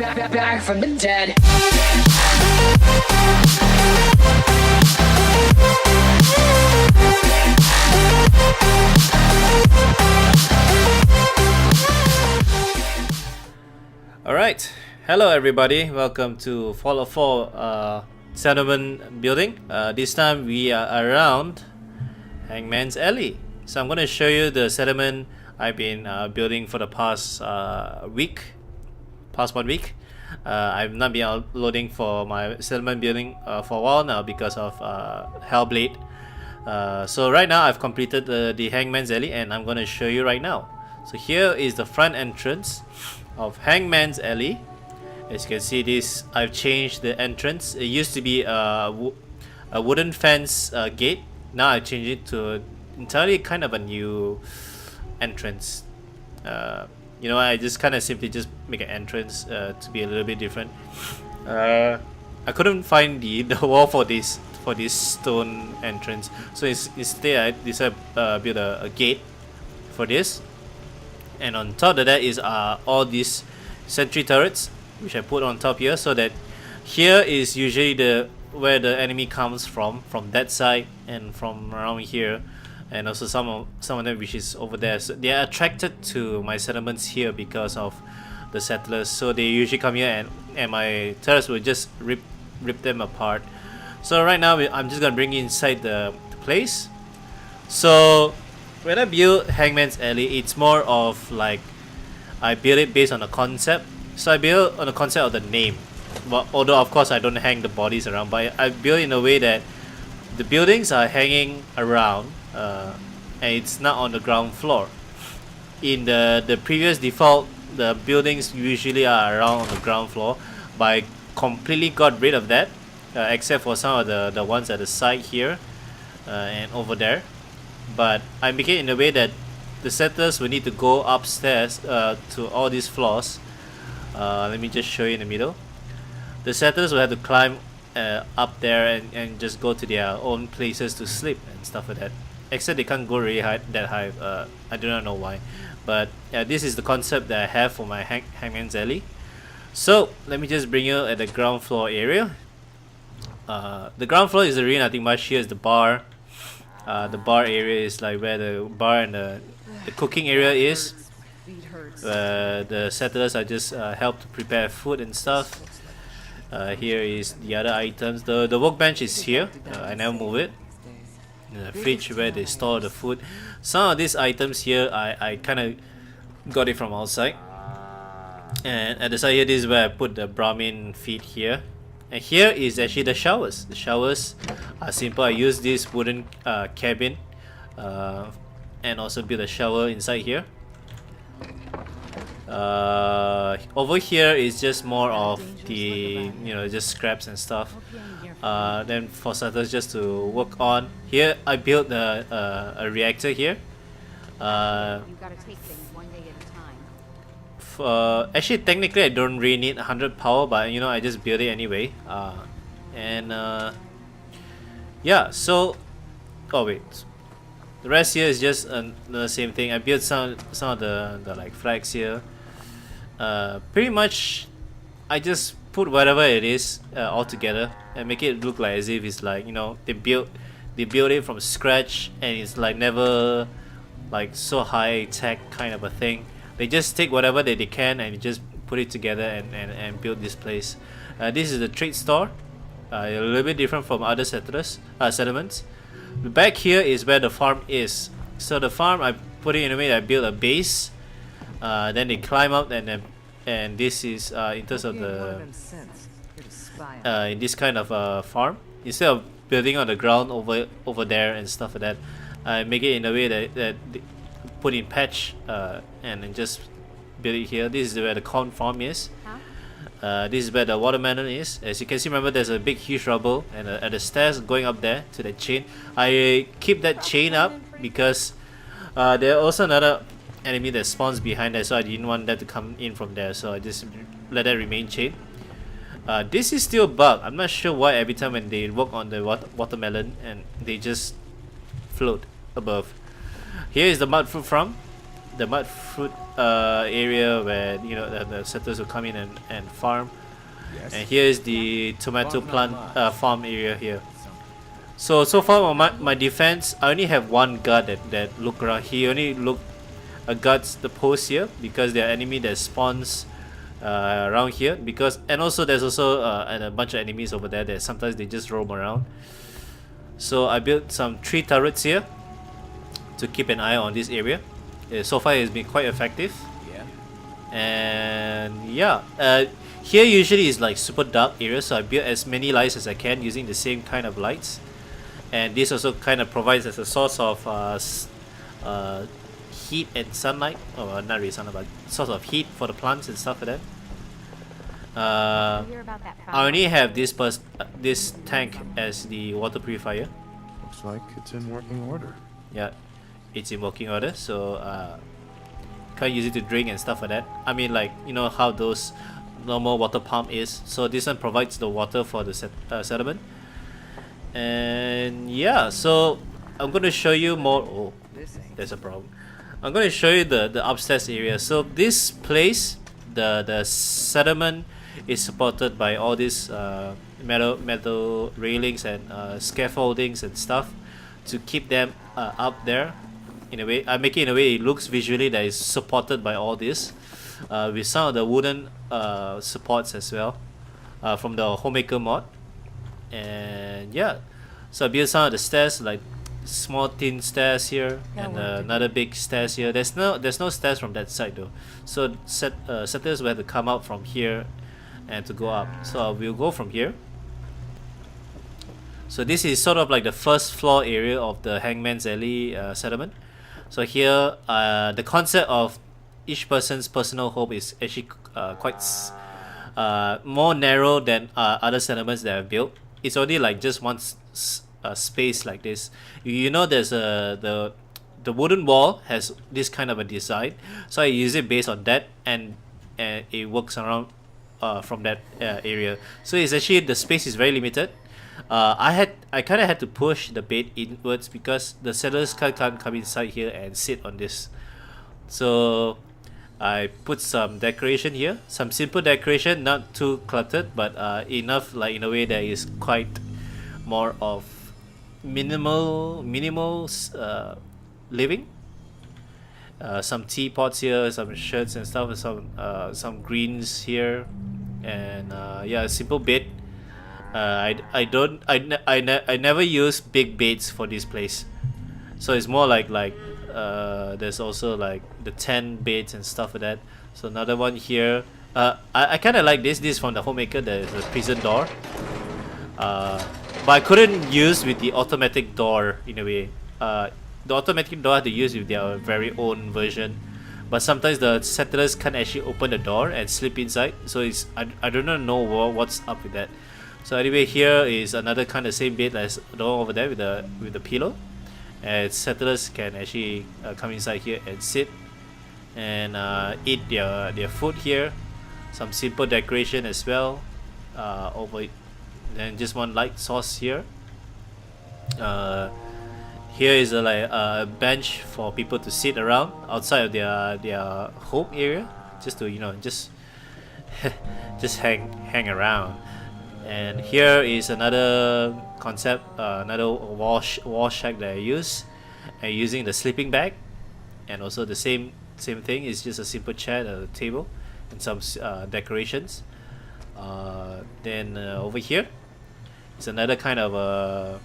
back from the dead. Alright, hello everybody, welcome to Fallout 4 settlement building. This time we are around Hangman's Alley. So I'm going to show you the settlement I've been building for the past 1 week. I've not been uploading for my settlement building for a while now because of Hellblade. So right now I've completed the Hangman's Alley and I'm going to show you right now. So here is the front entrance of Hangman's Alley. As you can see, this I've changed the entrance. It used to be a wooden fence gate. Now I've changed it to entirely kind of a new entrance. You know, I just kind of simply just make an entrance to be a little bit different. I couldn't find the wall for this stone entrance, so instead I decided to build a gate for this. And on top of that is all these sentry turrets, which I put on top here, so that here is usually where the enemy comes from that side and from around here, and also some of them which is over there. So they are attracted to my settlements here because of the settlers. So they usually come here and my turrets will just rip them apart. So right now I'm just gonna bring you inside the place. So when I build Hangman's Alley, it's more of like I build it based on a concept. So I build on the concept of the name. Well, although of course I don't hang the bodies around, but I build in a way that the buildings are hanging around and it's not on the ground floor. In the previous default, the buildings usually are around on the ground floor, but I completely got rid of that, except for some of the ones at the side here and over there. But I make it in a way that the settlers will need to go upstairs to all these floors. Let me just show you in the middle. The settlers will have to climb up there and just go to their own places to sleep and stuff like that. Except they can't go really high, that high. I do not know why. But this is the concept that I have for my Hangman's Alley. So let me just bring you at the ground floor area. The ground floor is really nothing much. Here's the bar. The bar area is like where the bar and the cooking area is. The settlers are just help to prepare food and stuff. Here is the other items. The workbench is here. I never move it. The fridge where they store the food. Some of these items here I kind of got it from outside. And at the side here, this is where I put the Brahmin feet here. And here is actually the showers. The showers are simple. I use this wooden cabin and also build a shower inside here. Over here is just more of the, you know, just scraps and stuff. Then for settlers just to work on. Here I built a reactor here. Actually, technically I don't really need 100 power, but you know, I just build it anyway. Yeah, so oh wait, the rest here is just the same thing. I built some of the like flags here. Pretty much I just put whatever it is all together and make it look like as if it's like, you know, they build it from scratch, and it's like never like so high tech kind of a thing. They just take whatever that they can and just put it together and build this place. This is the trade store, a little bit different from other settlements. Back here is where the farm is. So the farm, I put it in a way that I build a base. Then they climb up, and this is in terms of the in this kind of farm. Instead of building on the ground over there and stuff like that, I make it in a way that put in patch and then just build it here. This is where the corn farm is. This is where the watermelon is. As you can see, remember there's a big huge rubble, and at the stairs going up there to the chain. I keep that chain up because there are also another enemy that spawns behind there, so I didn't want that to come in from there, so I just let that remain chain. This is still bug. I'm not sure why every time when they work on the watermelon and they just float above. Here is the mud fruit farm. mud fruit area where the settlers will come in and farm. Yes. And here is the tomato plant farm area here. So far my defense, I only have one guard that look around. He only guards the post here because there are enemy that spawns around here, and also there's also a bunch of enemies over there that sometimes they just roam around. So I built some 3 turrets here to keep an eye on this area. So far it's been quite effective. Yeah. And yeah, here usually is like super dark area, so I built as many lights as I can using the same kind of lights. And this also kind of provides as a source of heat and sunlight. Oh, not really sunlight, but source of heat for the plants and stuff like that. I only have this tank as the water purifier. Looks like it's in working order. Yeah, it's in working order, so can't use it to drink and stuff like that. I mean, like, you know how those normal water pump is. So this one provides the water for the settlement. And yeah, so I'm going to show you more. Oh, there's a problem. I'm going to show you the upstairs area. So this place, the settlement is supported by all these metal railings and scaffoldings and stuff to keep them up there. In a way, I make it in a way it looks visually that is supported by all this, with some of the wooden supports as well, from the homemaker mod. And yeah, so I built some of the stairs, like small thin stairs here, and another big stairs here. There's no stairs from that side though, so settlers will have to come out from here and to go up. So we'll go from here. So this is sort of like the first floor area of the Hangman's Alley settlement. So here, the concept of each person's personal home is actually quite more narrow than other settlements that I've built. It's only like just one space like this. You know, there's the wooden wall has this kind of a design, so I use it based on that, and it works around from that area. So it's actually, the space is very limited. I kind of had to push the bed inwards because the settlers can't come inside here and sit on this. So I put some decoration here, some simple decoration, not too cluttered, but enough, like in a way that is quite more of minimal living. Some teapots here, some shirts and stuff, and some greens here, and yeah, a simple bed. I never use big beds for this place, so it's more like there's also like the tent beds and stuff like that. So another one here. I kind of like this. This is from the homemaker. There's a prison door. But I couldn't use with the automatic door in a way. The automatic door I had to use with their very own version. But sometimes the settlers can't actually open the door and sleep inside. So it's I don't know what's up with that. So anyway, here is another kind of same bed as the one over there with the pillow. And settlers can actually come inside here and sit and eat their food here. Some simple decoration as well. Over then just one light source here. Here is a bench for people to sit around outside of their home area, just to just just hang around. And here is another concept, another wall shack that I use, and using the sleeping bag, and also the same thing is just a simple chair, a table, and some decorations. Then over here is another kind of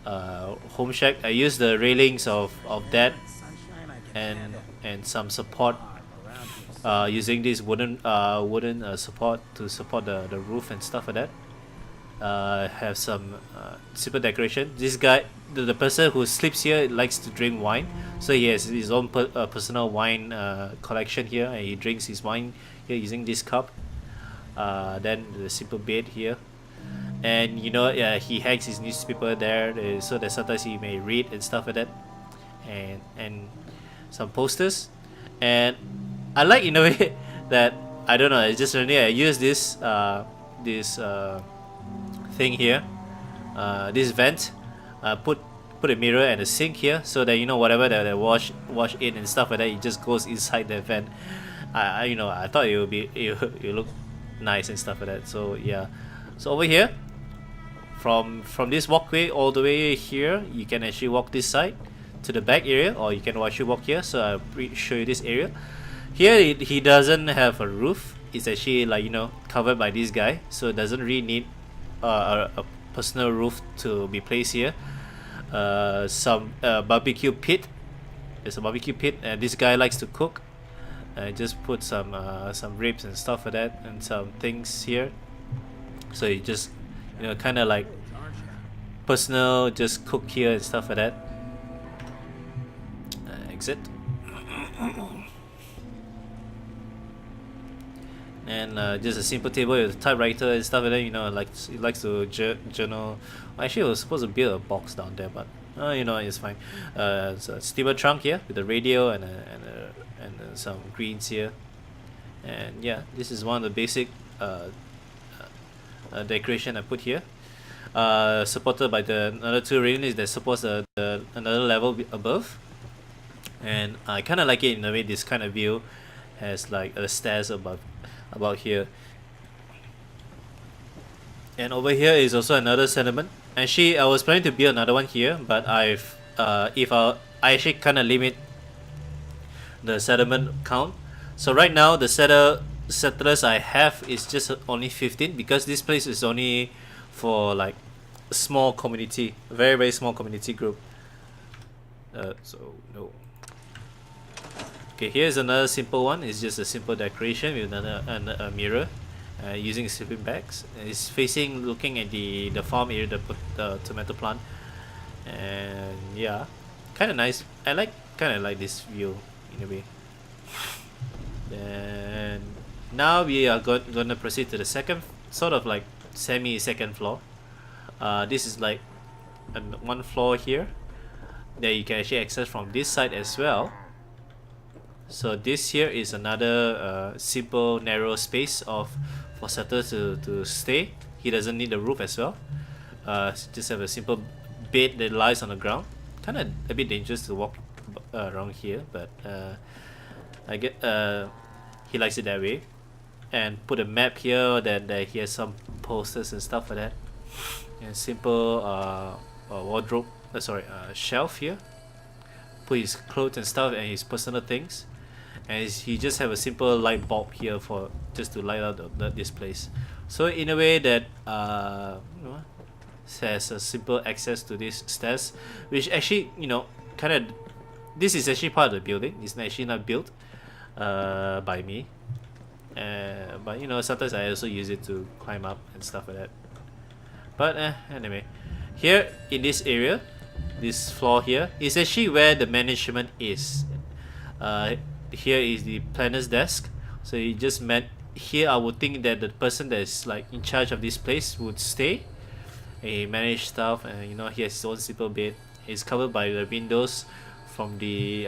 home shack. I use the railings of that and some support, using this wooden support to support the roof and stuff like that. Have some simple decoration. This guy, the person who sleeps here, likes to drink wine, so he has his own personal wine collection here, and he drinks his wine here using this cup. Then the simple bed here, and he hangs his newspaper there, so that sometimes he may read and stuff like that, and some posters. And I like, in a way, that I don't know, it's just really I use this thing here, this vent, put put a mirror and a sink here, so that you know whatever that they wash in and stuff like that, it just goes inside the vent. I thought it would be it look nice and stuff like that. So yeah, so over here, from this walkway all the way here, you can actually walk this side to the back area, or you can actually walk here. So I'll show you this area. Here he doesn't have a roof. It's actually like, you know, covered by this guy, so it doesn't really need a personal roof to be placed here. Some barbecue pit. There's a barbecue pit, and this guy likes to cook. Just put some ribs and stuff like that, and some things here. So you just, you know, kind of like personal, just cook here and stuff like that. Exit. And just a simple table with a typewriter and stuff like that. You know, like he likes to journal. Actually, I was supposed to build a box down there, but you know, it's fine. So a steamer trunk here with a radio and some greens here. And yeah, this is one of the basic decoration I put here. Supported by the another two railings that supports another level above. And I kind of like it in a way. This kind of view has like a stairs about here. And over here is also another settlement. Actually, I was planning to build another one here, but I actually kind of limit the settlement count. So right now the settlers I have is just only 15, because this place is only for like a small community, a very small community group. So no. Okay, here's another simple one. It's just a simple decoration with a mirror, using sleeping bags. It's facing, looking at the farm area, the tomato plant, and yeah, kind of nice. I kind of like this view in a way. And now we are gonna proceed to the second, sort of like second floor. This is like one floor here that you can actually access from this side as well. So this here is another simple narrow space for settlers to stay. He doesn't need a roof as well. Just have a simple bed that lies on the ground. Kind of a bit dangerous to walk around here, but I get he likes it that way. And put a map here that he has some posters and stuff like that. And simple wardrobe. Shelf here. Put his clothes and stuff and his personal things. And he just have a simple light bulb here for just to light up this place. So in a way that has a simple access to these stairs, which actually, you know, kind of, this is actually part of the building. It's actually not built by me, but you know, sometimes I also use it to climb up and stuff like that. But anyway, here in this area, this floor here is actually where the management is. Here is the planner's desk. So you just met here. I would think that the person that is like in charge of this place would stay. He manage stuff, and you know, he has his own simple bed. It's covered by the windows from the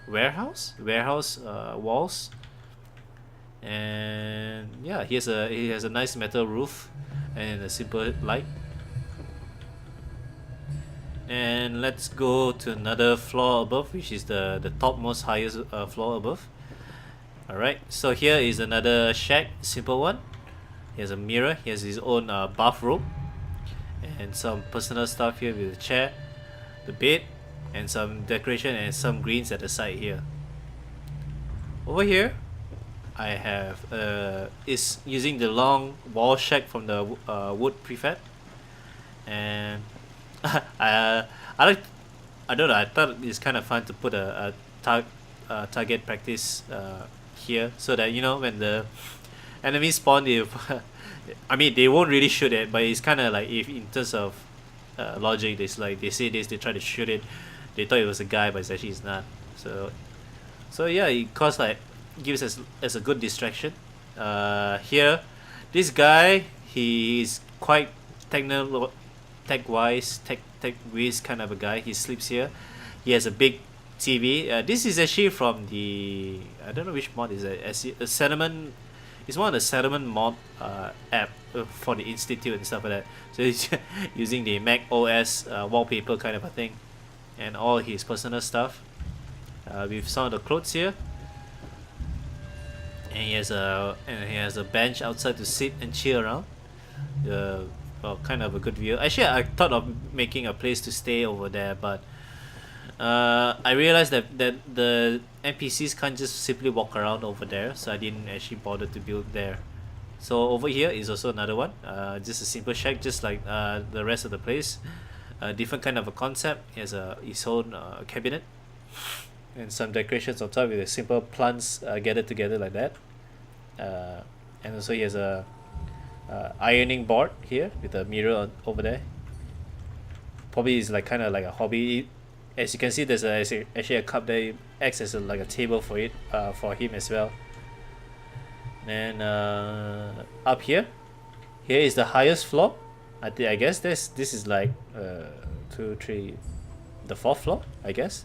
warehouse walls. And yeah, he has a nice metal roof and a simple light. And let's go to another floor above, which is the topmost highest floor above. Alright, so here is another shack, simple one. He has a mirror, he has his own bathrobe, and some personal stuff here with a chair, the bed, and some decoration and some greens at the side here. Over here, I have is using the long wall shack from the wood prefab, and I don't know. I thought it's kind of fun to put a target practice here, so that you know when the enemy spawn, I mean they won't really shoot it, but it's kind of like, if in terms of logic, it's like they say this, they try to shoot it. They thought it was a guy, but it's not. So yeah, it costs like gives us as a good distraction. Here, this guy, he is quite tech whiz kind of a guy. He sleeps here. He has a big TV. This is actually from the, I don't know which mod is it. A settlement it's one of the settlement mod app for the institute and stuff like that. So he's using the Mac OS wallpaper kind of a thing, and all his personal stuff. With some of the clothes here, and he has a bench outside to sit and chill around. Well, kind of a good view. Actually, I thought of making a place to stay over there, but I realized that the NPCs can't just simply walk around over there, so I didn't actually bother to build there. So over here is also another one, just a simple shack, just like the rest of the place. Different kind of a concept. He has his own cabinet and some decorations on top with the simple plants gathered together like that. And also he has a ironing board here with a mirror over there. Probably is like kind of like a hobby. As you can see, there's actually a cup there. It acts as like a table for it, for him as well. And up here is the highest floor. I guess this is like 2, 3, the 4th floor, I guess.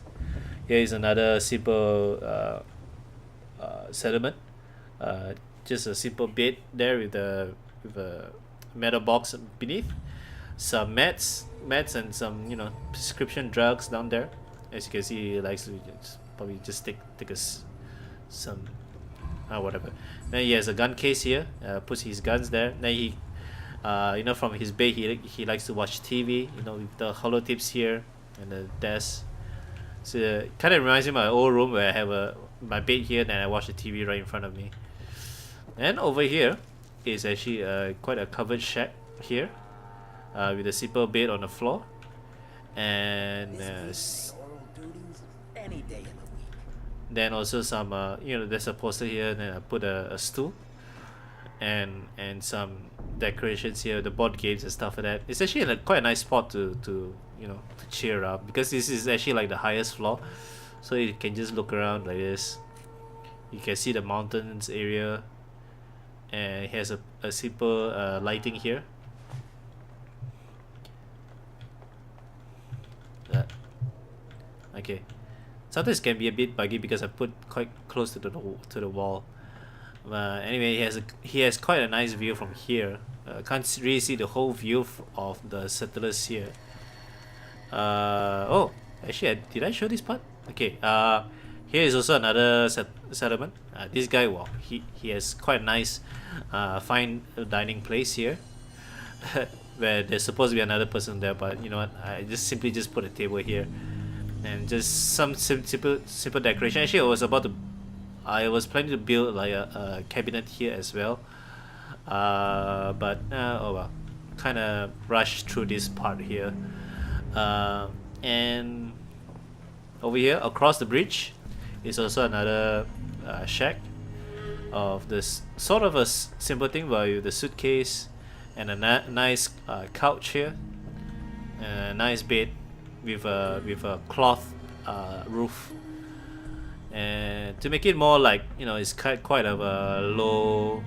Here is another simple settlement. Just a simple bed there with a metal box beneath. Some mats and some prescription drugs down there. As you can see, he likes to probably just take some whatever. Then he has a gun case here. Puts his guns there. Then he from his bed he likes to watch TV. With the hollow tips here and the desk. So it kind of reminds me of my old room where I have my bed here and I watch the TV right in front of me. And over here is actually quite a covered shack here, with a simple bed on the floor, and then also some there's a poster here, and then I put a stool and some decorations here, the board games and stuff like that. It's actually quite a nice spot to cheer up, because this is actually like the highest floor, so you can just look around like this. You can see the mountains area, and it has a simple lighting here. Okay, sometimes it can be a bit buggy because I put quite close to the wall. Anyway, he has quite a nice view from here. Can't really see the whole view of the settlers here. Oh, actually, did I show this part? Okay. Here is also another settlement. This guy, well, he has quite a nice, fine dining place here, where there's supposed to be another person there, but you know what? I simply put a table here, and just some simple decoration. Actually, I was planning to build like a cabinet here as well, but oh well, kind of rushed through this part here. And over here across the bridge is also another shack of this sort of a simple thing, with the suitcase and a nice couch here, and a nice bed with a cloth roof, and to make it more like it's quite of a low,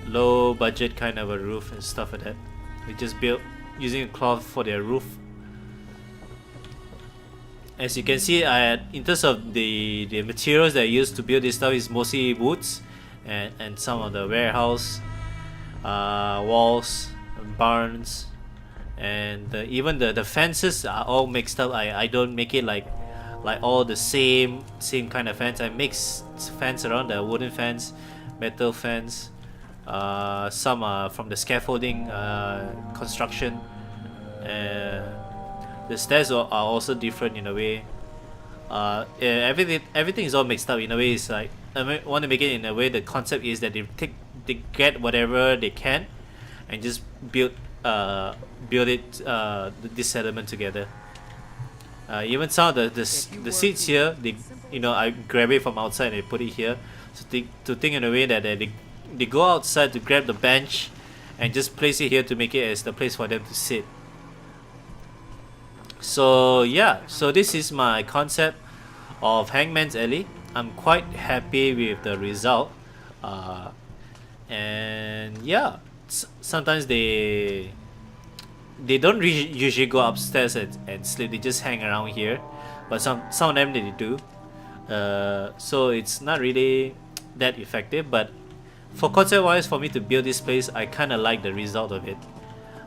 low budget kind of a roof and stuff like that. They just built using a cloth for their roof. As you can see, in terms of the materials that I used to build this stuff is mostly woods and some of the warehouse walls, barns, and even the fences are all mixed up. I don't make it like all the same kind of fence. I mix fence around, the wooden fence, metal fence. Some are from the scaffolding construction. The stairs are also different in a way. Everything is all mixed up in a way. It's like I want to make it in a way. The concept is that they get whatever they can, and just build this settlement together. Even some of the seats here, I grab it from outside and I put it here. So to think in a way that they go outside to grab the bench and just place it here to make it as the place for them to sit. So yeah, so this is my concept of Hangman's Alley. I'm quite happy with the result, and yeah, sometimes they don't usually go upstairs and sleep. They just hang around here, but some of them they do. So it's not really that effective, but for concept wise, for me to build this place, I kind of like the result of it.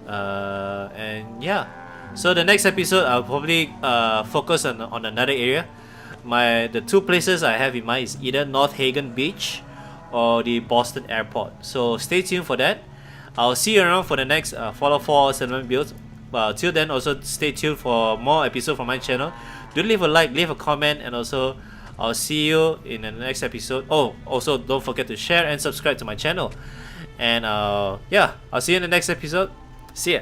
And yeah, so the next episode I'll probably focus on another area. The two places I have in mind is either North Hagen Beach or the Boston Airport. So stay tuned for that. I'll see you around for the next Fallout 4 settlement builds. Till then, also stay tuned for more episodes from my channel. Do leave a like, leave a comment, and also I'll see you in the next episode. Oh, also don't forget to share and subscribe to my channel. And yeah, I'll see you in the next episode. See ya.